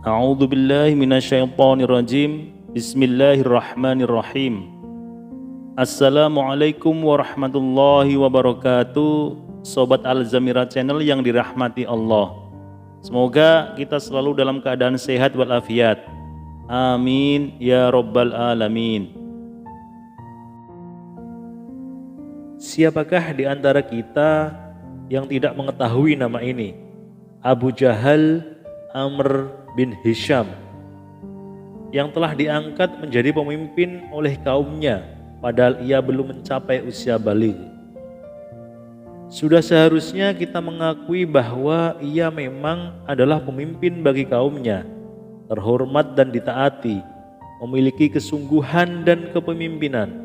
A'udzu billahi minasyaitonir rajim. Bismillahirrahmanirrahim. Assalamualaikum warahmatullahi wabarakatuh. Sobat Al-Zamira Channel yang dirahmati Allah. Semoga kita selalu dalam keadaan sehat walafiat. Amin ya rabbal alamin. Siapakah di antara kita yang tidak mengetahui nama ini? Abu Jahal Amr bin Hisham yang telah diangkat menjadi pemimpin oleh kaumnya padahal ia belum mencapai usia baligh. Sudah seharusnya kita mengakui bahwa ia memang adalah pemimpin bagi kaumnya, terhormat dan ditaati, memiliki kesungguhan dan kepemimpinan.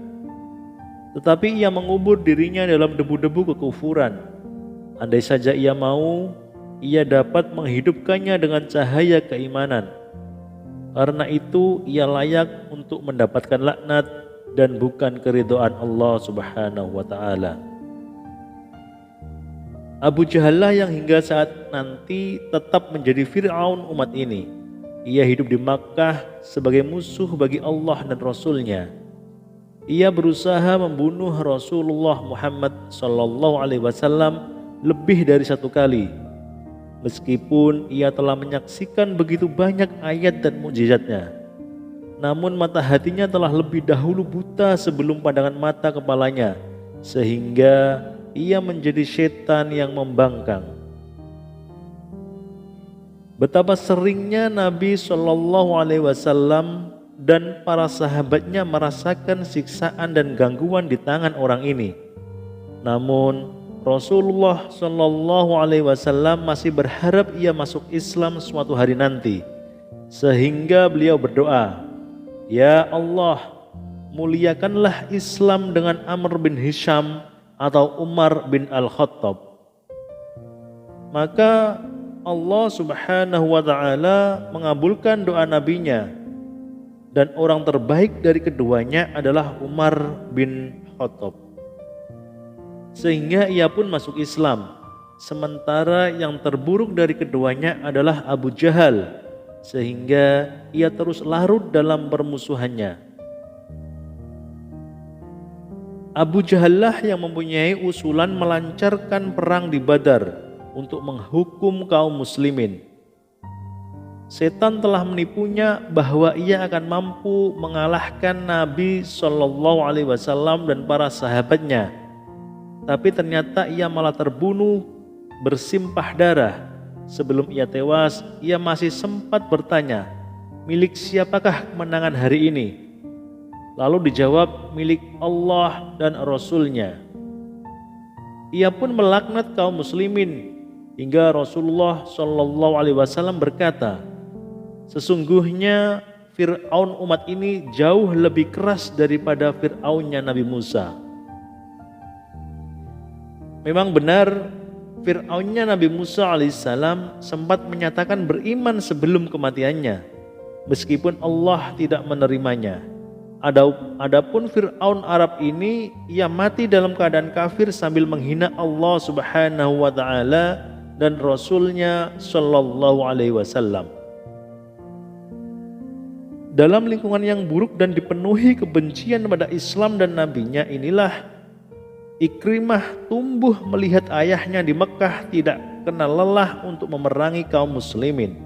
Tetapi ia mengubur dirinya dalam debu-debu kekufuran. Andai saja ia mau, ia dapat menghidupkannya dengan cahaya keimanan. Karena itu ia layak untuk mendapatkan laknat dan bukan keridhaan Allah Subhanahu wa taala. Abu Jahal lah yang hingga saat nanti tetap menjadi Fir'aun umat ini. Ia hidup di Makkah sebagai musuh bagi Allah dan Rasulnya. Ia berusaha membunuh Rasulullah Muhammad SAW lebih dari satu kali. Meskipun ia telah menyaksikan begitu banyak ayat dan mukjizatnya, namun mata hatinya telah lebih dahulu buta sebelum pandangan mata kepalanya, sehingga ia menjadi setan yang membangkang. Betapa seringnya Nabi SAW dan para sahabatnya merasakan siksaan dan gangguan di tangan orang ini. Namun Rasulullah SAW masih berharap ia masuk Islam suatu hari nanti, sehingga beliau berdoa, "Ya Allah, muliakanlah Islam dengan Amr bin Hisham atau Umar bin Al-Khattab." Maka Allah Subhanahu wa taala mengabulkan doa nabinya, dan orang terbaik dari keduanya adalah Umar bin Khattab. Sehingga ia pun masuk Islam. Sementara yang terburuk dari keduanya adalah Abu Jahal, sehingga ia terus larut dalam permusuhannya. Abu Jahal lah yang mempunyai usulan melancarkan perang di Badar untuk menghukum kaum muslimin. Setan telah menipunya bahwa ia akan mampu mengalahkan Nabi SAW dan para sahabatnya. Tapi ternyata ia malah terbunuh bersimpah darah. Sebelum ia tewas, ia masih sempat bertanya, "Milik siapakah kemenangan hari ini?" Lalu dijawab, "Milik Allah dan Rasulnya." Ia pun melaknat kaum muslimin hingga Rasulullah SAW berkata, "Sesungguhnya Fir'aun umat ini jauh lebih keras daripada Fir'aunnya Nabi Musa." Memang benar, Fir'aunnya Nabi Musa alaihissalam sempat menyatakan beriman sebelum kematiannya, meskipun Allah tidak menerimanya. Adapun Fir'aun Arab ini, ia mati dalam keadaan kafir sambil menghina Allah Subhanahu wa taala dan Rasulnya Shallallahu alaihi wasallam. Dalam lingkungan yang buruk dan dipenuhi kebencian pada Islam dan nabinya inilah Ikrimah tumbuh melihat ayahnya di Mekah tidak kenal lelah untuk memerangi kaum muslimin.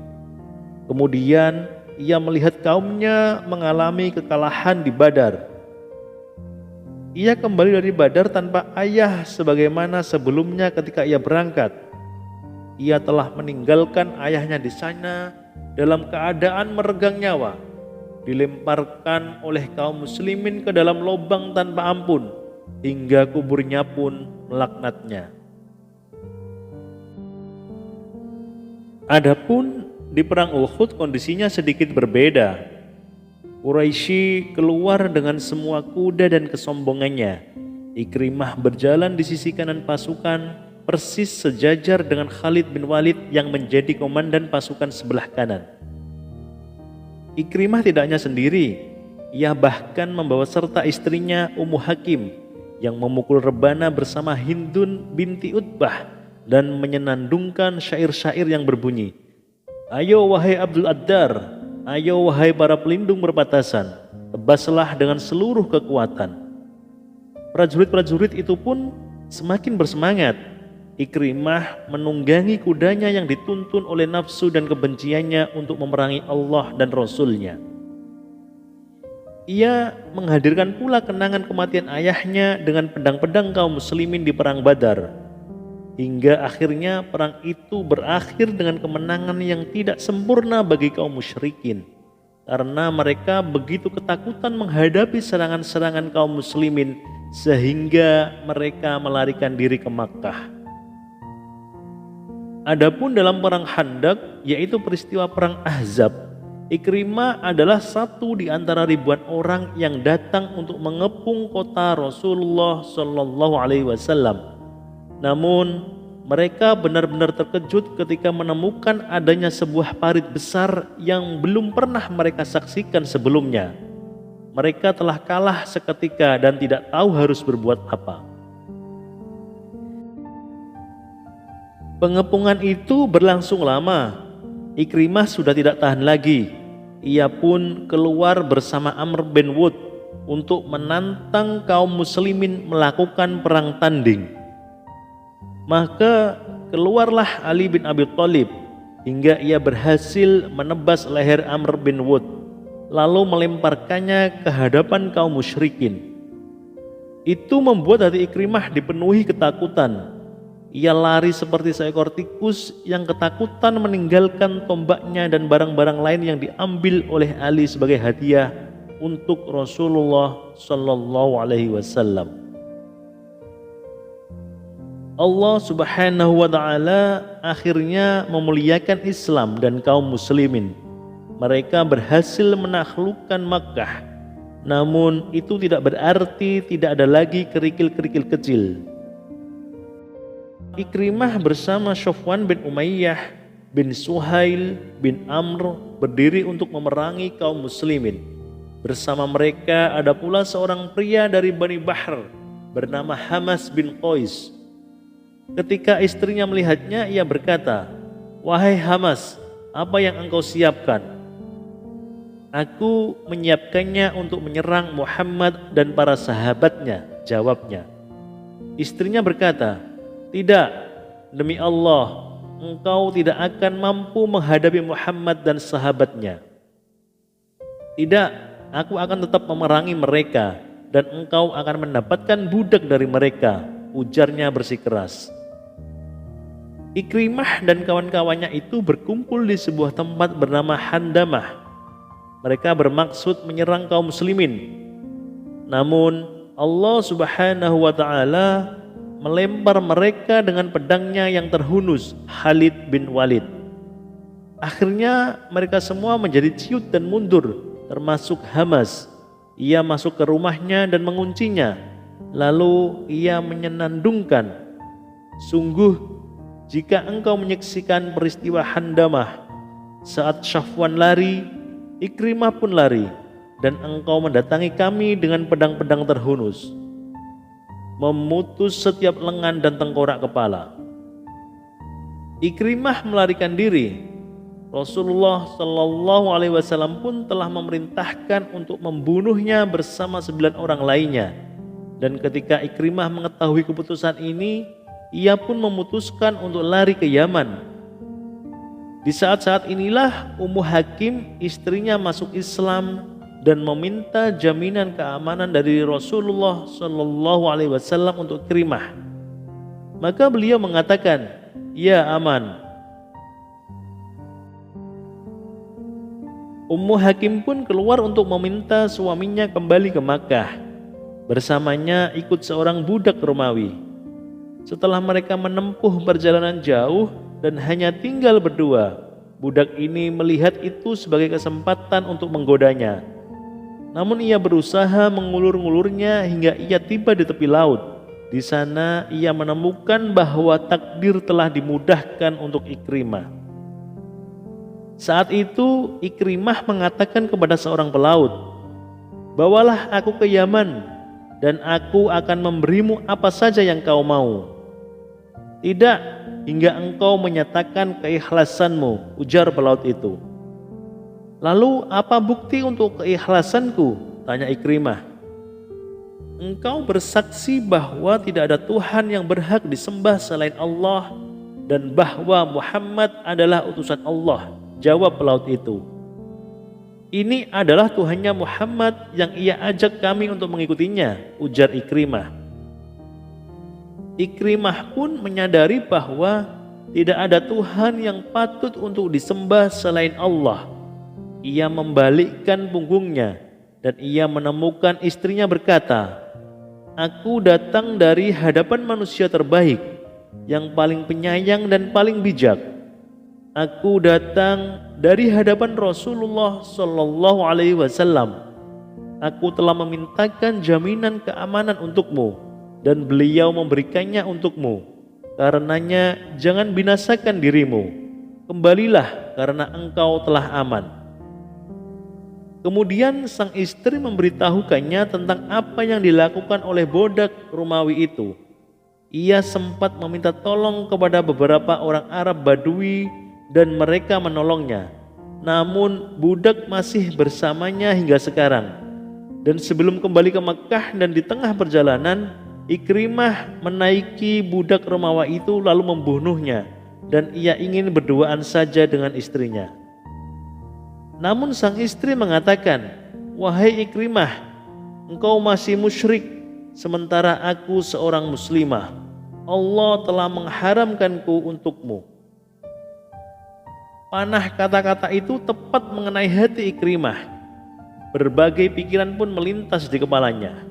Kemudian ia melihat kaumnya mengalami kekalahan di Badar. Ia kembali dari Badar tanpa ayah sebagaimana sebelumnya ketika ia berangkat. Ia telah meninggalkan ayahnya di sana dalam keadaan meregang nyawa, dilemparkan oleh kaum muslimin ke dalam lubang tanpa ampun, hingga kuburnya pun melaknatnya. Adapun di perang Uhud kondisinya sedikit berbeda. Quraisy keluar dengan semua kuda dan kesombongannya. Ikrimah berjalan di sisi kanan pasukan, persis sejajar dengan Khalid bin Walid yang menjadi komandan pasukan sebelah kanan. Ikrimah tidak hanya sendiri, ia bahkan membawa serta istrinya Ummu Hakim yang memukul rebana bersama Hindun binti Utbah dan menyenandungkan syair-syair yang berbunyi, Ayo wahai Abdul Addar, ayo wahai para pelindung perbatasan, tebaslah dengan seluruh kekuatan. Prajurit-prajurit itu pun semakin bersemangat. Ikrimah menunggangi kudanya yang dituntun oleh nafsu dan kebenciannya untuk memerangi Allah dan Rasul-Nya. Ia menghadirkan pula kenangan kematian ayahnya dengan pedang-pedang kaum muslimin di perang Badar. Hingga akhirnya perang itu berakhir dengan kemenangan yang tidak sempurna bagi kaum musyrikin. Karena mereka begitu ketakutan menghadapi serangan-serangan kaum muslimin sehingga mereka melarikan diri ke Makkah. Adapun dalam perang Khandaq, yaitu peristiwa perang Ahzab, Ikrimah adalah satu di antara ribuan orang yang datang untuk mengepung kota Rasulullah Shallallahu Alaihi Wasallam. Namun mereka benar-benar terkejut ketika menemukan adanya sebuah parit besar yang belum pernah mereka saksikan sebelumnya. Mereka telah kalah seketika dan tidak tahu harus berbuat apa. Pengepungan itu berlangsung lama. Ikrimah sudah tidak tahan lagi. Ia pun keluar bersama Amr bin Wud untuk menantang kaum muslimin melakukan perang tanding. Maka keluarlah Ali bin Abi Thalib hingga ia berhasil menebas leher Amr bin Wud, lalu melemparkannya ke hadapan kaum musyrikin. Itu membuat hati Ikrimah dipenuhi ketakutan. Ia lari seperti seekor tikus yang ketakutan meninggalkan tombaknya dan barang-barang lain yang diambil oleh Ali sebagai hadiah untuk Rasulullah Shallallahu Alaihi Wasallam. Allah Subhanahu wa Ta'ala akhirnya memuliakan Islam dan kaum muslimin. Mereka berhasil menaklukkan Makkah. Namun itu tidak berarti tidak ada lagi kerikil-kerikil kecil. Ikrimah bersama Sofwan bin Umayyah bin Suhail bin Amr berdiri untuk memerangi kaum muslimin. Bersama mereka ada pula seorang pria dari Bani Bahr bernama Hamas bin Qais. Ketika istrinya melihatnya, ia berkata, "Wahai Hamas, apa yang engkau siapkan?" "Aku menyiapkannya untuk menyerang Muhammad dan para sahabatnya," jawabnya. Istrinya berkata, "Tidak, demi Allah, engkau tidak akan mampu menghadapi Muhammad dan sahabatnya." "Tidak, aku akan tetap memerangi mereka dan engkau akan mendapatkan budak dari mereka," ujarnya bersikeras. Ikrimah dan kawan-kawannya itu berkumpul di sebuah tempat bernama Handamah. Mereka bermaksud menyerang kaum muslimin. Namun Allah Subhanahu wa Ta'ala melempar mereka dengan pedangnya yang terhunus, Khalid bin Walid. Akhirnya mereka semua menjadi ciut dan mundur, termasuk Hamas. Ia masuk ke rumahnya dan menguncinya. Lalu ia menyenandungkan, "Sungguh, jika engkau menyaksikan peristiwa Handamah, saat Safwan lari, Ikrimah pun lari, dan engkau mendatangi kami dengan pedang-pedang terhunus, memutus setiap lengan dan tengkorak kepala." Ikrimah melarikan diri. Rasulullah Shallallahu Alaihi Wasallam pun telah memerintahkan untuk membunuhnya bersama 9 orang lainnya. Dan ketika Ikrimah mengetahui keputusan ini, ia pun memutuskan untuk lari ke Yaman. Di saat-saat inilah Ummu Hakim, istrinya, masuk Islam dan meminta jaminan keamanan dari Rasulullah Shallallahu Alaihi Wasallam untuk Ikrimah. Maka beliau mengatakan, "Ya, aman." Ummu Hakim pun keluar untuk meminta suaminya kembali ke Makkah. Bersamanya ikut seorang budak Romawi. Setelah mereka menempuh perjalanan jauh dan hanya tinggal berdua, budak ini melihat itu sebagai kesempatan untuk menggodanya. Namun ia berusaha mengulur-ngulurnya hingga ia tiba di tepi laut. Di sana ia menemukan bahwa takdir telah dimudahkan untuk Ikrimah. Saat itu Ikrimah mengatakan kepada seorang pelaut, "Bawalah aku ke Yaman dan aku akan memberimu apa saja yang kau mau." Tidak, hingga engkau menyatakan keikhlasanmu, ujar pelaut itu. Lalu apa bukti untuk keikhlasanku? Tanya Ikrimah. Engkau bersaksi bahwa tidak ada Tuhan yang berhak disembah selain Allah dan bahwa Muhammad adalah utusan Allah, jawab pelaut itu. Ini adalah Tuhannya Muhammad yang ia ajak kami untuk mengikutinya, ujar Ikrimah. Ikrimah pun menyadari bahwa tidak ada Tuhan yang patut untuk disembah selain Allah. Ia membalikkan punggungnya dan ia menemukan istrinya berkata, "Aku datang dari hadapan manusia terbaik, yang paling penyayang dan paling bijak. Aku datang dari hadapan Rasulullah Shallallahu Alaihi Wasallam. Aku telah memintakan jaminan keamanan untukmu dan beliau memberikannya untukmu. Karenanya jangan binasakan dirimu. Kembalilah karena engkau telah aman." Kemudian sang istri memberitahukannya tentang apa yang dilakukan oleh budak Romawi itu. Ia sempat meminta tolong kepada beberapa orang Arab Badui dan mereka menolongnya. Namun budak masih bersamanya hingga sekarang. Dan sebelum kembali ke Mekah dan di tengah perjalanan, Ikrimah menaiki budak Romawi itu lalu membunuhnya dan ia ingin berduaan saja dengan istrinya. Namun sang istri mengatakan, "Wahai Ikrimah, engkau masih musyrik, sementara aku seorang muslimah. Allah telah mengharamkanku untukmu." Panah kata-kata itu tepat mengenai hati Ikrimah. Berbagai pikiran pun melintas di kepalanya.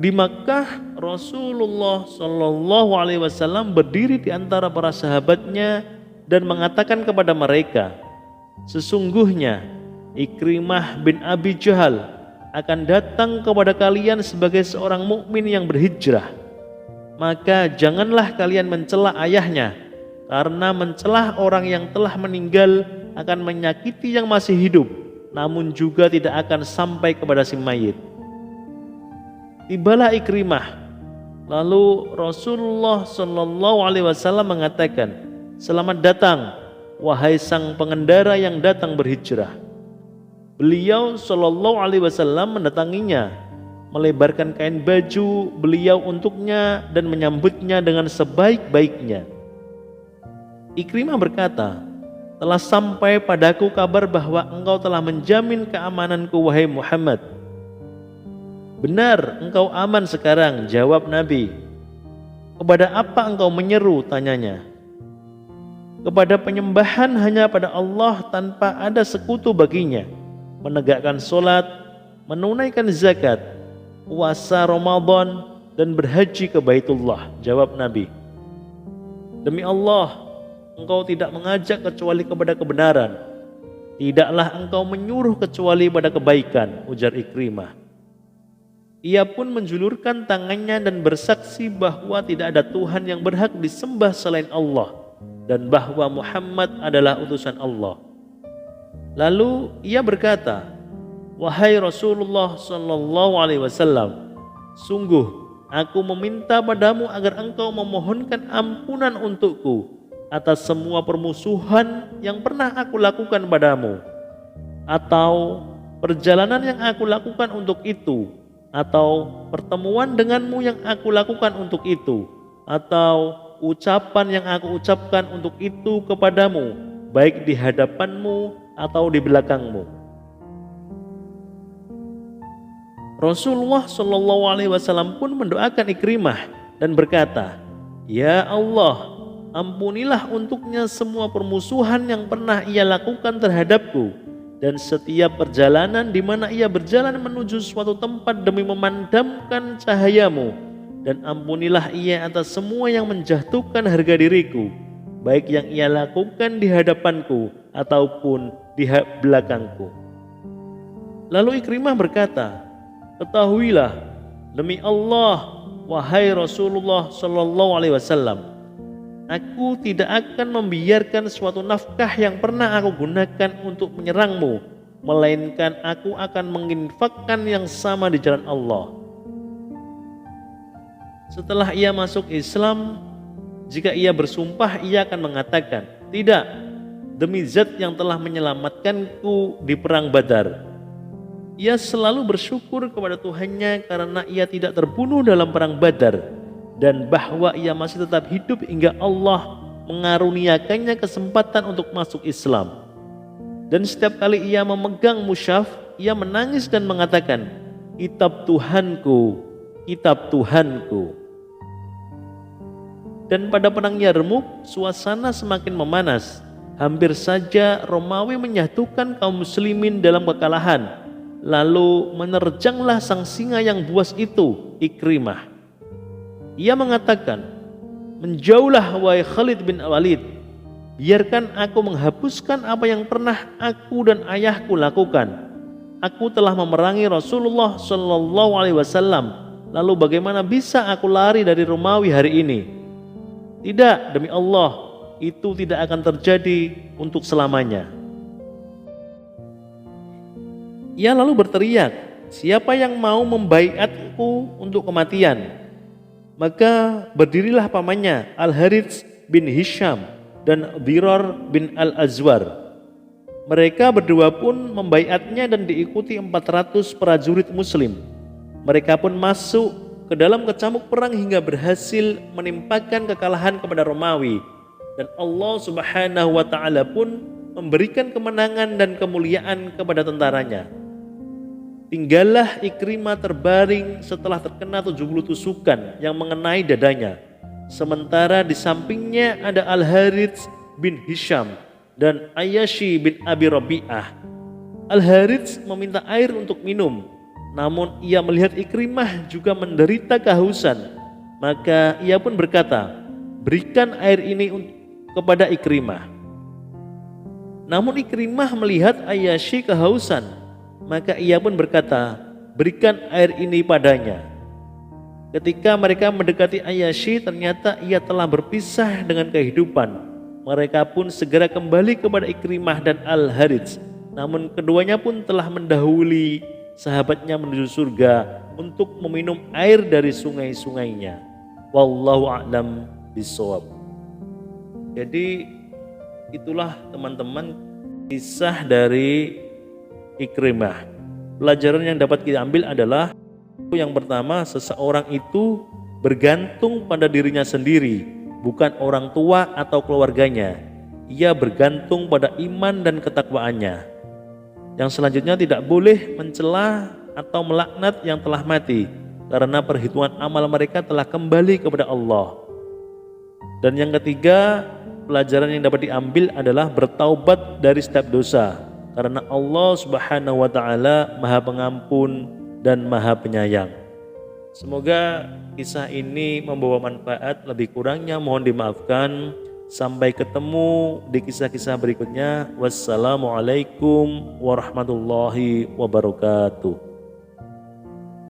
Di Makkah, Rasulullah Shallallahu Alaihi Wasallam berdiri di antara para sahabatnya dan mengatakan kepada mereka, "Sesungguhnya Ikrimah bin Abi Jahal akan datang kepada kalian sebagai seorang mukmin yang berhijrah. Maka janganlah kalian mencela ayahnya, karena mencela orang yang telah meninggal akan menyakiti yang masih hidup, namun juga tidak akan sampai kepada si mayit." Tibalah Ikrimah. Lalu Rasulullah Shallallahu Alaihi Wasallam mengatakan, "Selamat datang, wahai sang pengendara yang datang berhijrah." Beliau Shallallahu Alaihi Wasallam mendatanginya, melebarkan kain baju beliau untuknya dan menyambutnya dengan sebaik-baiknya. Ikrimah berkata, "Telah sampai padaku kabar bahwa engkau telah menjamin keamananku, wahai Muhammad." "Benar, engkau aman sekarang," jawab Nabi. "Kepada apa engkau menyeru?" tanyanya. "Kepada penyembahan hanya pada Allah tanpa ada sekutu baginya, menegakkan sholat, menunaikan zakat, puasa Ramadan, dan berhaji ke Baitullah," jawab Nabi. "Demi Allah, engkau tidak mengajak kecuali kepada kebenaran. Tidaklah engkau menyuruh kecuali pada kebaikan," ujar Ikrimah. Ia pun menjulurkan tangannya dan bersaksi bahwa tidak ada Tuhan yang berhak disembah selain Allah dan bahwa Muhammad adalah utusan Allah. Lalu ia berkata, "Wahai Rasulullah Shallallahu Alaihi Wasallam, sungguh aku meminta padamu agar engkau memohonkan ampunan untukku atas semua permusuhan yang pernah aku lakukan padamu, atau perjalanan yang aku lakukan untuk itu, atau pertemuan denganmu yang aku lakukan untuk itu, atau ucapan yang aku ucapkan untuk itu kepadamu, baik di hadapanmu atau di belakangmu." Rasulullah Shallallahu Alaihi Wasallam pun mendoakan Ikrimah dan berkata, "Ya Allah, ampunilah untuknya semua permusuhan yang pernah ia lakukan terhadapku dan setiap perjalanan di mana ia berjalan menuju suatu tempat demi memandamkan cahayamu, dan ampunilah ia atas semua yang menjatuhkan harga diriku, baik yang ia lakukan di hadapanku ataupun di belakangku." Lalu Ikrimah berkata, "Ketahuilah, demi Allah, wahai Rasulullah Shallallahu Alaihi Wasallam, aku tidak akan membiarkan suatu nafkah yang pernah aku gunakan untuk menyerangmu, melainkan aku akan menginfakkan yang sama di jalan Allah." Setelah ia masuk Islam, jika ia bersumpah, ia akan mengatakan, "Tidak, demi zat yang telah menyelamatkanku di perang Badar." Ia selalu bersyukur kepada Tuhannya karena ia tidak terbunuh dalam perang Badar dan bahwa ia masih tetap hidup hingga Allah mengaruniakannya kesempatan untuk masuk Islam. Dan setiap kali ia memegang mushaf, ia menangis dan mengatakan, "Kitab Tuhanku, kitab Tuhanku." Dan pada perang Yarmuk, suasana semakin memanas. Hampir saja Romawi menyatukan kaum muslimin dalam kekalahan. Lalu menerjanglah sang singa yang buas itu, Ikrimah. Ia mengatakan, "Menjauhlah wahai Khalid bin Walid, biarkan aku menghapuskan apa yang pernah aku dan ayahku lakukan. Aku telah memerangi Rasulullah Shallallahu Alaihi Wasallam. Lalu bagaimana bisa aku lari dari Romawi hari ini? Tidak, demi Allah, itu tidak akan terjadi untuk selamanya." Ia lalu berteriak, "Siapa yang mau membaiatku untuk kematian?" Maka berdirilah pamannya Al-Harits bin Hisham dan Dirar bin Al-Azwar. Mereka berdua pun membaiatnya dan diikuti 400 prajurit muslim. Mereka pun masuk ke dalam kecamuk perang hingga berhasil menimpakan kekalahan kepada Romawi. Dan Allah Subhanahu wa Ta'ala pun memberikan kemenangan dan kemuliaan kepada tentaranya. Tinggallah Ikrimah terbaring setelah terkena 70 tusukan yang mengenai dadanya. Sementara di sampingnya ada Al-Harits bin Hisham dan Ayyashi bin Abi Rabi'ah. Al-Harits meminta air untuk minum, namun ia melihat Ikrimah juga menderita kehausan. Maka ia pun berkata, "Berikan air ini kepada Ikrimah." Namun Ikrimah melihat Ayyashi kehausan, maka ia pun berkata, "Berikan air ini padanya." Ketika mereka mendekati Ayyashi, ternyata ia telah berpisah dengan kehidupan. Mereka pun segera kembali kepada Ikrimah dan Al-Harits. Namun keduanya pun telah mendahului sahabatnya menuju surga untuk meminum air dari sungai-sungainya. Wallahu a'lam bishawab. Jadi itulah teman-teman kisah dari Ikrimah. Pelajaran yang dapat kita ambil adalah yang pertama, seseorang itu bergantung pada dirinya sendiri, bukan orang tua atau keluarganya. Ia bergantung pada iman dan ketakwaannya. Yang selanjutnya, tidak boleh mencela atau melaknat yang telah mati, karena perhitungan amal mereka telah kembali kepada Allah. Dan yang ketiga, pelajaran yang dapat diambil adalah bertaubat dari setiap dosa, karena Allah Subhanahu wa Ta'ala Maha Pengampun dan Maha Penyayang. Semoga kisah ini membawa manfaat, lebih kurangnya mohon dimaafkan. Sampai ketemu di kisah-kisah berikutnya. Wassalamualaikum warahmatullahi wabarakatuh.